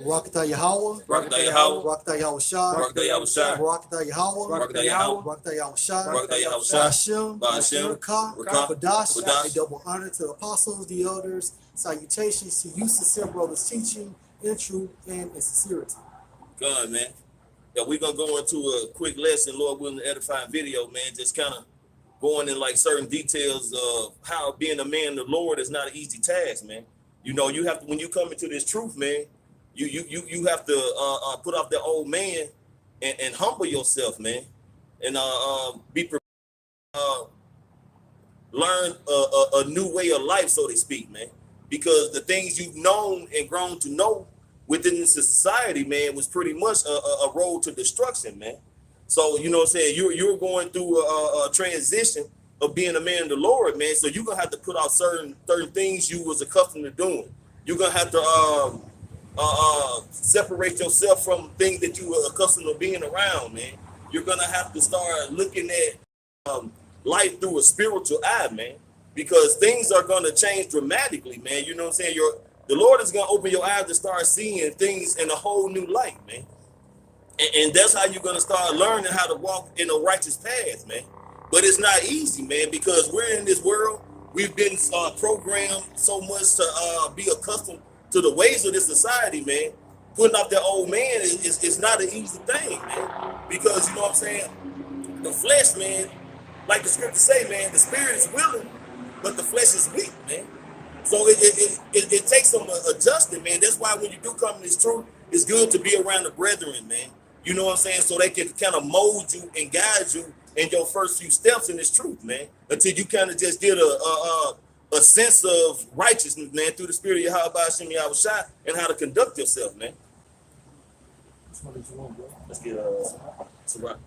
Rakata Yahawah, Rakata Yahawah, Rakata Yahawashi, Rakata Yahawashi, Rakata Yahawah, Rakata Yahawah, Rakata Yahawashi, Rakata Yahawashi, Ba'ashem, Rakah, Badash, Badash. a double honor to the apostles, the elders, salutations to you, sincere brothers, teaching in truth and in sincerity. Good, man. Yeah, we're going to go into a quick lesson, Lord willing, edifying video, man, just kind of going in like certain details of how being a man of the Lord is not an easy task, man. You know, you have to, when you come into this truth, man, you have to put off that old man and humble yourself, man, and be prepared, learn a new way of life, so to speak, man, because the things you've known and grown to know within this society, man, was pretty much a road to destruction, man. So, you know what I'm saying, you're going through a transition of being a man of the Lord, man. So you're gonna have to put out certain things you was accustomed to doing. You're gonna have to separate yourself from things that you were accustomed to being around, man. You're gonna have to start looking at life through a spiritual eye, man, because things are gonna change dramatically, man. You know what I'm saying? The Lord is gonna open your eyes to start seeing things in a whole new light, man. And that's how you're gonna start learning how to walk in a righteous path, man. But it's not easy, man, because we're in this world. We've been programmed so much to be accustomed to the ways of this society, man. Putting off that old man is not an easy thing, man. Because, you know what I'm saying? The flesh, man, like the scripture say, man, the spirit is willing, but the flesh is weak, man. So it takes some adjusting, man. That's why when you do come to this truth, it's good to be around the brethren, man. You know what I'm saying? So they can kind of mold you and guide you in your first few steps in this truth, man. Until you kind of just get a sense of righteousness, man, through the spirit of Yahawashi, Yahawashi, and how to conduct yourself, man. Let's get Sarah.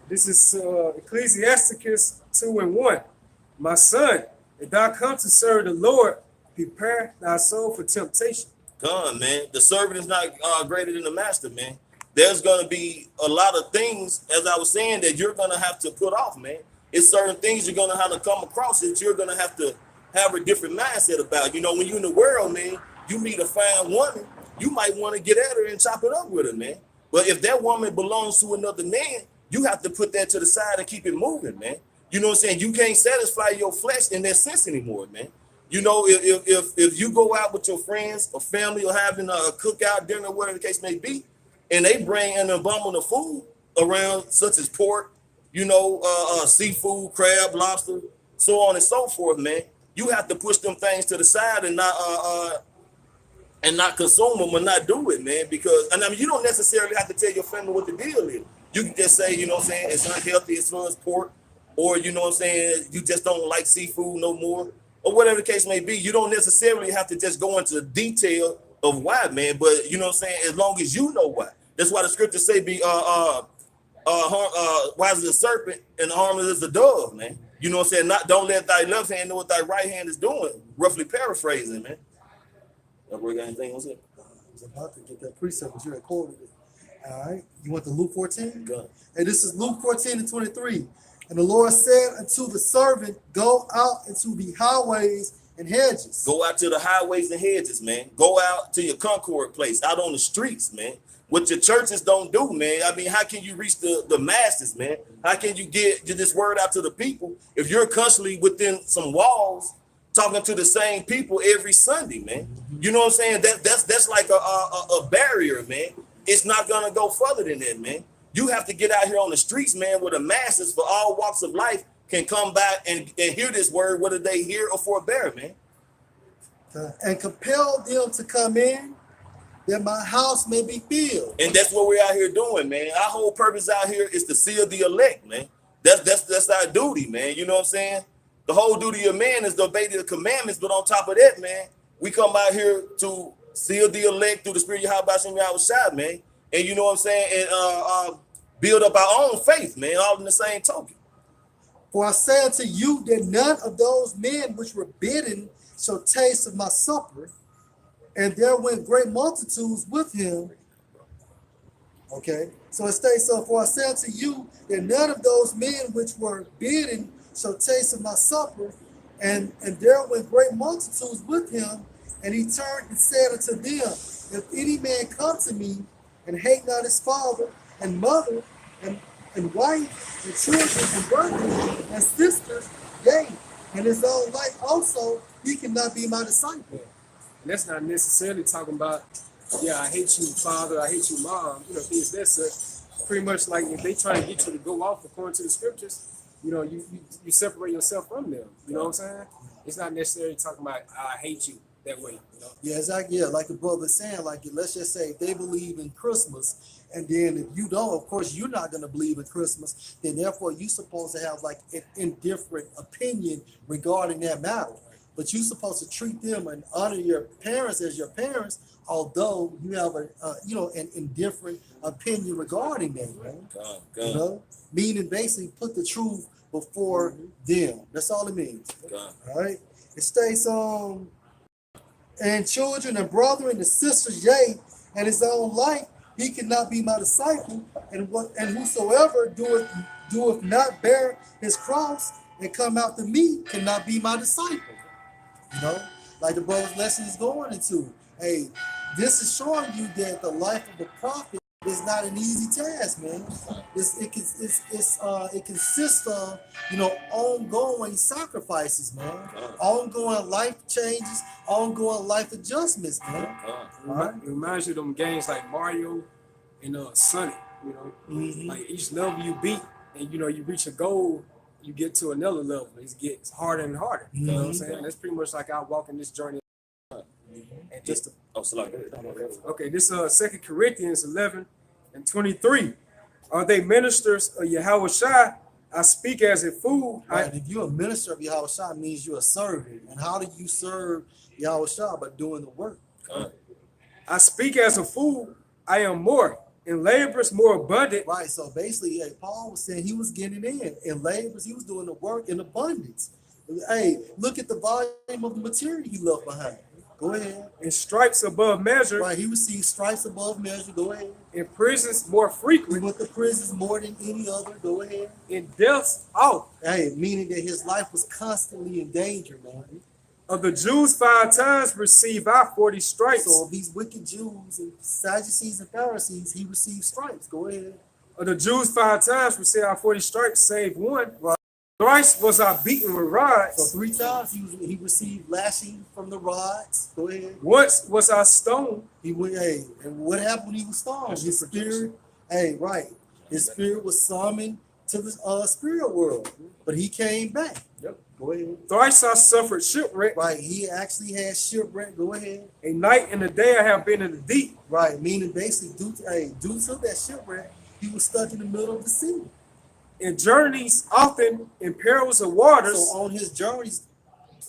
This is Ecclesiasticus 2:1. My son, if thou come to serve the Lord, prepare thy soul for temptation. Come, man. The servant is not greater than the master, man. There's going to be a lot of things, as I was saying, that you're going to have to put off, man. It's certain things you're going to have to come across that you're going to have a different mindset about. You know, when you're in the world, man, you meet a fine woman, you might want to get at her and chop it up with her, man. But if that woman belongs to another man, you have to put that to the side and keep it moving, man. You know what I'm saying? You can't satisfy your flesh in that sense anymore, man. You know, if you go out with your friends or family or having a cookout, dinner, whatever the case may be, and they bring an abominable food around, such as pork, you know, seafood, crab, lobster, so on and so forth, man. You have to push them things to the side and not consume them or not do it, man. Because, and I mean, you don't necessarily have to tell your family what the deal is. You can just say, you know what I'm saying, it's unhealthy as far as pork, or you know what I'm saying, you just don't like seafood no more, or whatever the case may be. You don't necessarily have to just go into the detail of why, man. But you know what I'm saying, as long as you know why. That's why the scriptures say be wise as a serpent and harmless as a dove, man. You know what I'm saying? Don't let thy left hand know what thy right hand is doing. Roughly paraphrasing, man. Got anything else? I was about to get that precept, but you had quoted it. All right. You want the Luke 14? Go. And this is Luke 14:23. And the Lord said unto the servant, go out into the highways and hedges. Go out to the highways and hedges, man. Go out to your Concord place, out on the streets, man. What your churches don't do, man. I mean, how can you reach the masses, man? How can you get this word out to the people if you're constantly within some walls talking to the same people every Sunday, man? You know what I'm saying? That's like a barrier, man. It's not gonna go further than that, man. You have to get out here on the streets, man, where the masses for all walks of life can come back and hear this word, whether they hear or forbear, man. And compel them to come in, that my house may be filled. And that's what we're out here doing, man. Our whole purpose out here is to seal the elect, man. That's our duty, man. You know what I'm saying? The whole duty of man is to obey the commandments, but on top of that, man, we come out here to seal the elect through the spirit of Yahawashi, Yahawashi, man. And you know what I'm saying? And build up our own faith, man, all in the same token. For I say unto you that none of those men which were bidden shall taste of my supper. And there went great multitudes with him. Okay, so it states, so for I say unto you that none of those men which were bidden shall taste of my supper. And there went great multitudes with him. And he turned and said unto them, if any man come to me and hate not his father and mother and wife and children and brothers and sisters, yea, and his own life also, he cannot be my disciple. Yeah. And that's not necessarily talking about, yeah, I hate you, father, I hate you, mom, you know, things that such. Pretty much like if they try to get you to go off according to the scriptures, you know, you separate yourself from them. You know what I'm saying? It's not necessarily talking about I hate you that way. You know? Yeah, exactly. Yeah, like the brother's saying, like let's just say if they believe in Christmas, and then if you don't, of course, you're not going to believe in Christmas. Then therefore, you're supposed to have like an indifferent opinion regarding that matter. But you're supposed to treat them and honor your parents as your parents, although you have an indifferent opinion regarding them, man. You know, meaning basically put the truth before them. That's all it means. All right. It states and children and brethren and sisters, yea, and his own life, he cannot be my disciple. And whosoever doeth not bear his cross and come out to me cannot be my disciple. You know, like the brother's lesson is going into. Hey, this is showing you that the life of a prophet is not an easy task, man. It consists of, you know, ongoing sacrifices, man. Ongoing life changes, ongoing life adjustments, man. It reminds you of them games like Mario and Sonic, you know. Like each level you beat and, you know, you reach a goal, you get to another level. It gets harder and harder. You know what I'm saying? That's pretty much like I walk in this journey. And just okay, this 2 Corinthians 11:23. Are they ministers of Yahawashi? I speak as a fool. Right. If you're a minister of Yahawashi, it means you're a servant. And how do you serve Yahawashi? By doing the work. I speak as a fool. I am more. In labors more abundant. Right. So basically, hey, Paul was saying he was getting in labors. He was doing the work in abundance. Hey, look at the volume of the material he left behind. Go ahead. In stripes above measure. Right. He received stripes above measure. Go ahead. In prisons more frequent. He went to prisons more than any other. Go ahead. In deaths out. Hey, meaning that his life was constantly in danger, man. Of the Jews 5 times receive I 40 stripes. So these wicked Jews and Sadducees and Pharisees, he received stripes. Go ahead. Of the Jews 5 times receive I 40 stripes, save one. Right. Thrice was I beaten with rods. So 3 times he received lashing from the rods. Go ahead. Once was I stoned. He went, hey, and what happened when he was stoned? His spirit, hey, right. His spirit was summoned to the spirit world, but he came back. Yep. Go ahead. Thrice I suffered shipwreck. Right. He actually had shipwreck. Go ahead. A night and a day I have been in the deep. Right. Meaning basically due to that shipwreck, he was stuck in the middle of the sea. In journeys often in perils of waters. So on his journeys,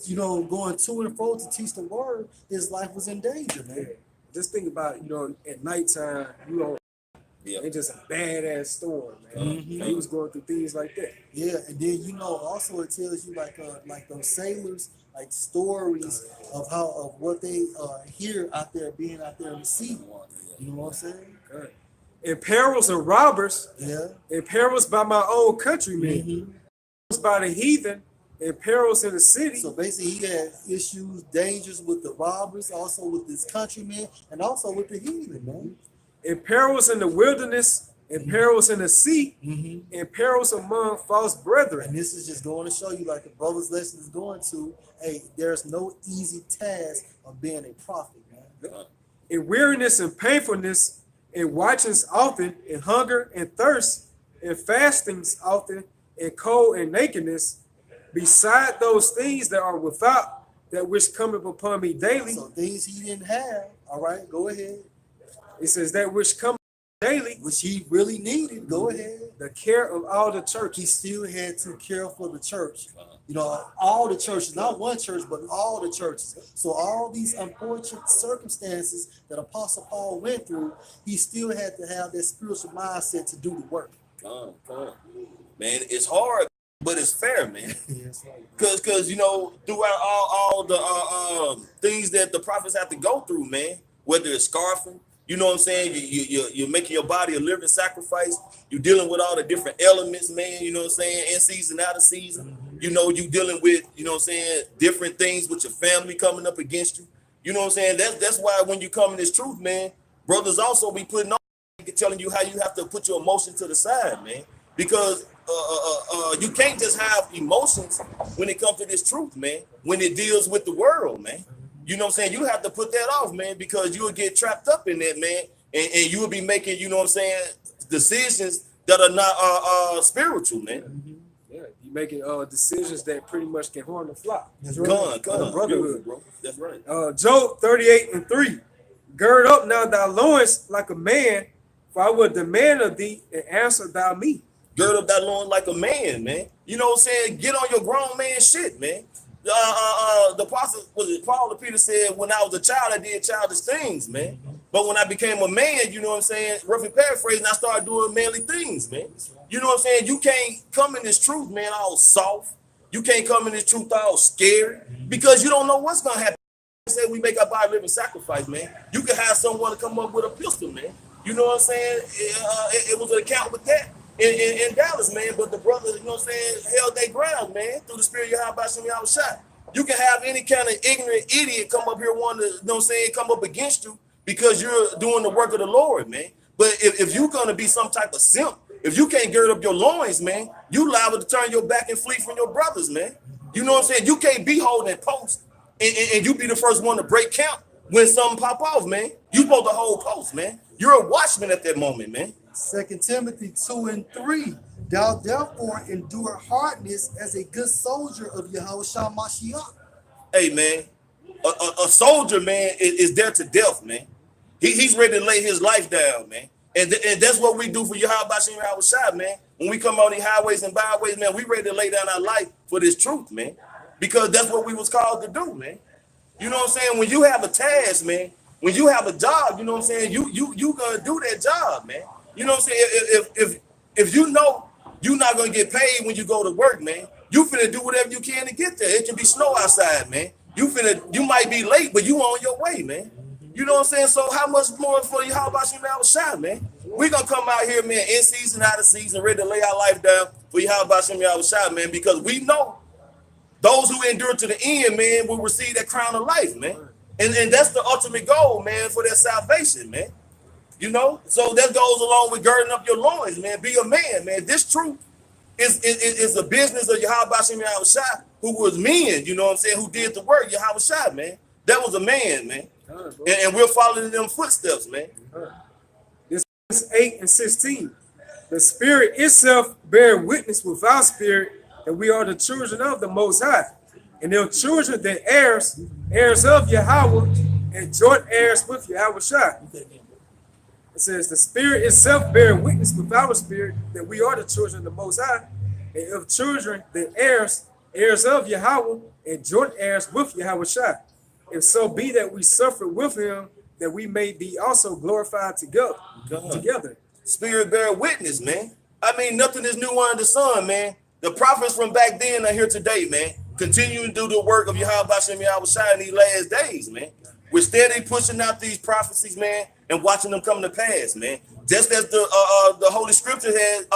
you know, going to and fro to teach the word, his life was in danger, man. Yeah. Just think about, you know, at nighttime, you know, it's just a badass storm, man. He was going through things like that. Yeah, and then, you know, also it tells you like those sailors, like stories of what they hear out there, being out there in the sea. You know what I'm saying? Right. In perils of robbers, in perils by my own countrymen, by the heathen, in perils in the city. So basically, he had issues, dangers with the robbers, also with his countrymen, and also with the heathen, man. In perils in the wilderness, in perils in the sea, in perils among false brethren. And this is just going to show you, like the brother's lesson is going to, hey, there's no easy task of being a prophet, man. In weariness and painfulness, in watchings often, in hunger and thirst, in fastings often, in cold and nakedness, beside those things that are without, that which cometh upon me daily. So things he didn't have, all right, go ahead. It says that which cometh daily, which he really needed. Go ahead. The care of all the church. He still had to care for the church. You know, all the churches, not one church, but all the churches. So all these unfortunate circumstances that Apostle Paul went through, he still had to have that spiritual mindset to do the work. Man, it's hard, but it's fair, man. Because you know, throughout all the things that the prophets have to go through, man, whether it's scarfing, you know what I'm saying? You're making your body a living sacrifice. You're dealing with all the different elements, man. You know what I'm saying? In season, out of season. You know, you dealing with, you know what I'm saying, different things with your family coming up against you. You know what I'm saying? That's why when you come in this truth, man, brothers also be putting on, telling you how you have to put your emotion to the side, man, because you can't just have emotions when it comes to this truth, man. When it deals with the world, man, you know what I'm saying? You have to put that off, man, because you will get trapped up in that, man, and you will be making, you know what I'm saying, decisions that are not spiritual, man. Yeah, you making decisions that pretty much can harm the flock. That's right. Come, brotherhood, bro. That's right. Job 38:3. Gird up now thy loins like a man, for I will demand of thee, and answer thou me. Gird up that loin like a man, man. You know what I'm saying? Get on your grown man shit, man. The apostle, was it Paul or Peter said, when I was a child, I did childish things, man. But when I became a man, you know what I'm saying? Roughly paraphrasing, I started doing manly things, man. You know what I'm saying? You can't come in this truth, man, all soft. You can't come in this truth all scared, because you don't know what's gonna happen. Say we make our body living sacrifice, man. You can have someone to come up with a pistol, man. You know what I'm saying? It was an account with that in Dallas, man. But the brothers, you know what I'm saying, held their ground, man, through the spirit of Yahawashi. You can have any kind of ignorant idiot come up here wanting to, you know what I'm saying, come up against you because you're doing the work of the Lord, man. But if you're gonna be some type of simp, if you can't gird up your loins, man, you liable to turn your back and flee from your brothers, man. You know what I'm saying? You can't be holding post and you be the first one to break camp when something pop off, man. You supposed to hold post, man. You're a watchman at that moment, man. 2 Timothy 2:3. Thou therefore endure hardness as a good soldier of Yahawashi Mashiach. Hey, man, a soldier, man, is there to death, man. He's ready to lay his life down, man. And that's what we do for Yahawashi, man. When we come on these highways and byways, man, we ready to lay down our life for this truth, man. Because that's what we was called to do, man. You know what I'm saying? When you have a task, man, when you have a job, you know what I'm saying, you gonna do that job, man. You know what I'm saying? If you know you're not gonna get paid when you go to work, man, you finna do whatever you can to get there. It can be snow outside, man. You might be late, but you on your way, man. You know what I'm saying? So how much more for you? How about you now, shot, man? We gonna come out here, man, in season, out of season, ready to lay our life down for you. How about you now, shot, man? Because we know those who endure to the end, man, will receive that crown of life, man. And that's the ultimate goal, man, for their salvation, man. You know, so that goes along with girding up your loins, man. Be a man, man. This truth is the business of Yahawashi, who was men, you know what I'm saying, who did the work, Yahawashi, man. That was a man, man. And we're following in them footsteps, man. This is 8:16. The Spirit itself bear witness with our spirit that we are the children of the Most High, and their children, the heirs of Yahawah, and joint heirs with Yahawashi. It says the Spirit itself bear witness with our spirit that we are the children of the Most High, and of children, the heirs of Yahawah, and joint heirs with Yahawashi. If so be that we suffer with him, that we may be also glorified together. Spirit bear witness, man. I mean, nothing is new under the sun, man. The prophets from back then are here today, man. Continuing to do the work of Yahawashi in these last days, man. We're steady pushing out these prophecies, man, and watching them come to pass, man. Just as the Holy Scripture has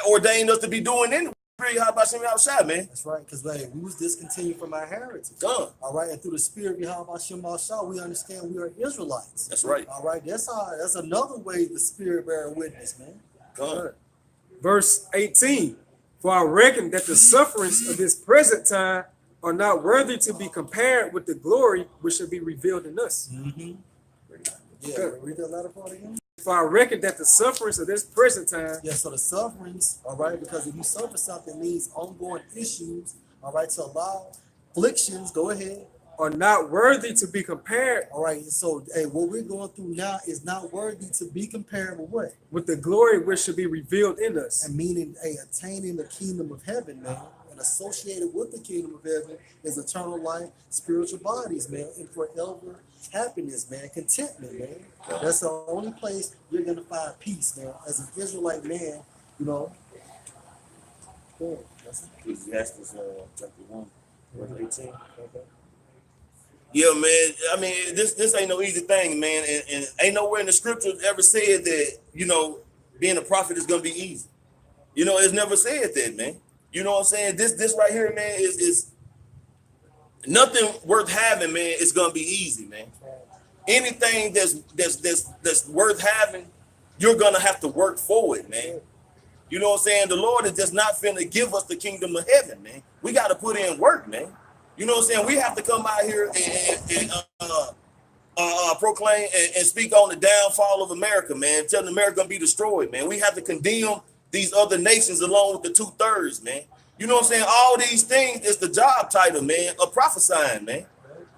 ordained us to be doing anyway. Man. That's right, because we was discontinued from our heritage. All right, and through the spirit of Yahawashi, we understand we are Israelites. That's right. All right, that's another way the Spirit bear witness, man. Verse 18. For I reckon that the sufferings of this present time are not worthy to be compared with the glory which shall be revealed in us. Yeah, read that latter part again. For I reckon that the sufferings of this present time. Yeah, so the sufferings, all right, because if you suffer something, means ongoing issues, all right, to allow afflictions, go ahead. Are not worthy to be compared. All right, so what we're going through now is not worthy to be compared with what? With the glory which should be revealed in us. And meaning, attaining the kingdom of heaven, man. And associated with the kingdom of heaven is eternal life, spiritual bodies, man, and forever happiness, man, contentment, man. That's the only place you're gonna find peace, man. As an Israelite man, you know. Ecclesiastes chapter 1, verse 18. Yeah, man. I mean, this ain't no easy thing, man. And ain't nowhere in the scriptures ever said that, you know, being a prophet is gonna be easy. You know, it's never said that, man. You know what I'm saying? This right here, man, is nothing worth having, man, is gonna be easy, man. Anything that's worth having, you're gonna have to work for it, man. You know what I'm saying? The Lord is just not finna give us the kingdom of heaven, man. We got to put in work, man. You know what I'm saying? We have to come out here and proclaim and speak on the downfall of America, man. Telling America gonna be destroyed, man. We have to condemn these other nations along with the 2/3, man. You know what I'm saying? All these things is the job title, man, of prophesying, man.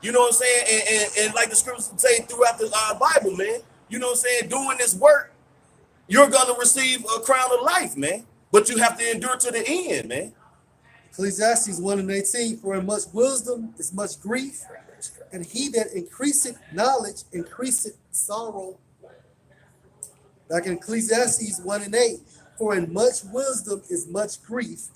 You know what I'm saying? And like the scriptures say throughout the Bible, man. You know what I'm saying? Doing this work, you're going to receive a crown of life, man. But you have to endure to the end, man. Ecclesiastes 1:18, for in much wisdom is much grief, and he that increaseth knowledge increaseth sorrow. Back in Ecclesiastes 1:8, for in much wisdom is much grief.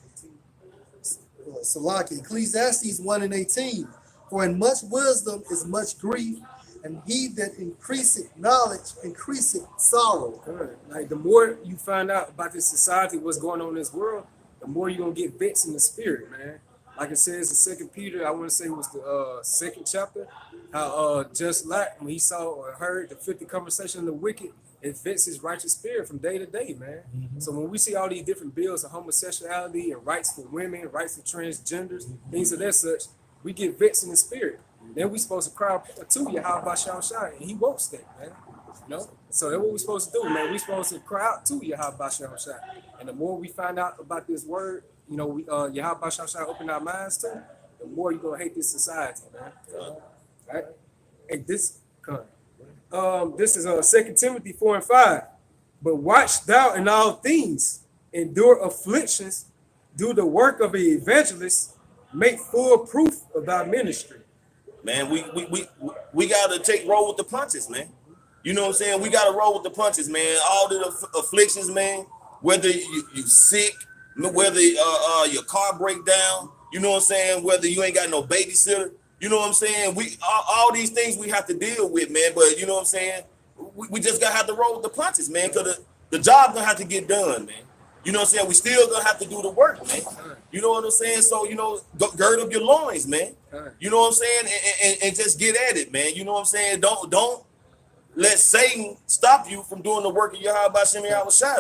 Salaki, Ecclesiastes 1:18, for in much wisdom is much grief, and he that increaseth knowledge increaseth sorrow. Good. Like the more you find out about this society, what's going on in this world, the more you're gonna get vexed in the spirit, man. Like it says in 2 Peter, I want to say it was the second chapter, how just like when he saw or heard the 50 conversation of the wicked, it vexed his righteous spirit from day to day, man. So when we see all these different bills of homosexuality and rights for women, rights for transgenders, things of that such, we get vexed in the spirit. Then we supposed to cry to Yahawashi, and he won't stay, man. You know? So that's what we're supposed to do, man. We're supposed to cry out to Yahawashi. And the more we find out about this word, you know, we Yahawashi open our minds to, the more you're gonna hate this society, man. Right? And this is 2 Timothy 4:5. But watch thou in all things, endure afflictions, do the work of an evangelist, make full proof of thy ministry. Man, we gotta roll with the punches, man. You know what I'm saying? We gotta roll with the punches, man. All the afflictions, man. Whether you sick, whether your car break down, you know what I'm saying? Whether you ain't got no babysitter, you know what I'm saying? We all these things we have to deal with, man. But you know what I'm saying? We just gotta have to roll with the punches, man. Cause the job gonna have to get done, man. You know what I'm saying? We still gonna have to do the work, man. You know what I'm saying? So, you know, gird up your loins, man. You know what I'm saying? And just get at it, man. You know what I'm saying? Don't let Satan stop you from doing the work of Yahawashi,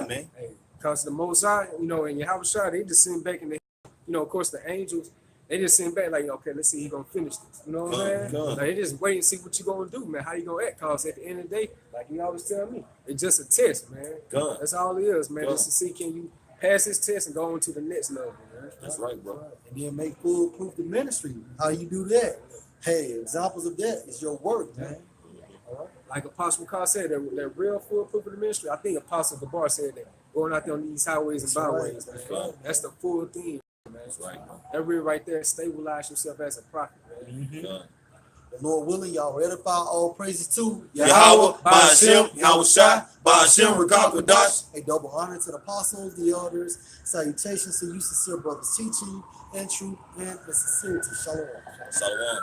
man. Hey, because the Most High, you know, and Yahawashi, they just sitting back in the, you know, of course, the angels, they just sitting back like, okay, let's see, he gonna finish this. You know what I'm saying? Like, they just wait and see what you gonna do, man. How you gonna act? Cause at the end of the day, like you always tell me, it's just a test, man. That's all it is, man. Just to see can you pass this test and go on to the next level, man. That's right, bro. And then make full proof the ministry. How you do that? Hey, examples of that is your work, man. Like Apostle McCall said, that real full proof of the ministry. I think Apostle Gabar said that going out there on these highways and byways, man. That's the full thing, man. That's right. That real right there, stabilize yourself as a prophet, man. The Lord willing, y'all edify all praises to Yahawah, Ba'ashem, Yahawashi, Ba'ashem, Rakakadash. A double honor to the apostles, the elders. Salutations to you, sincere brothers, teaching and truth and sincerity. Shalom. Shalom.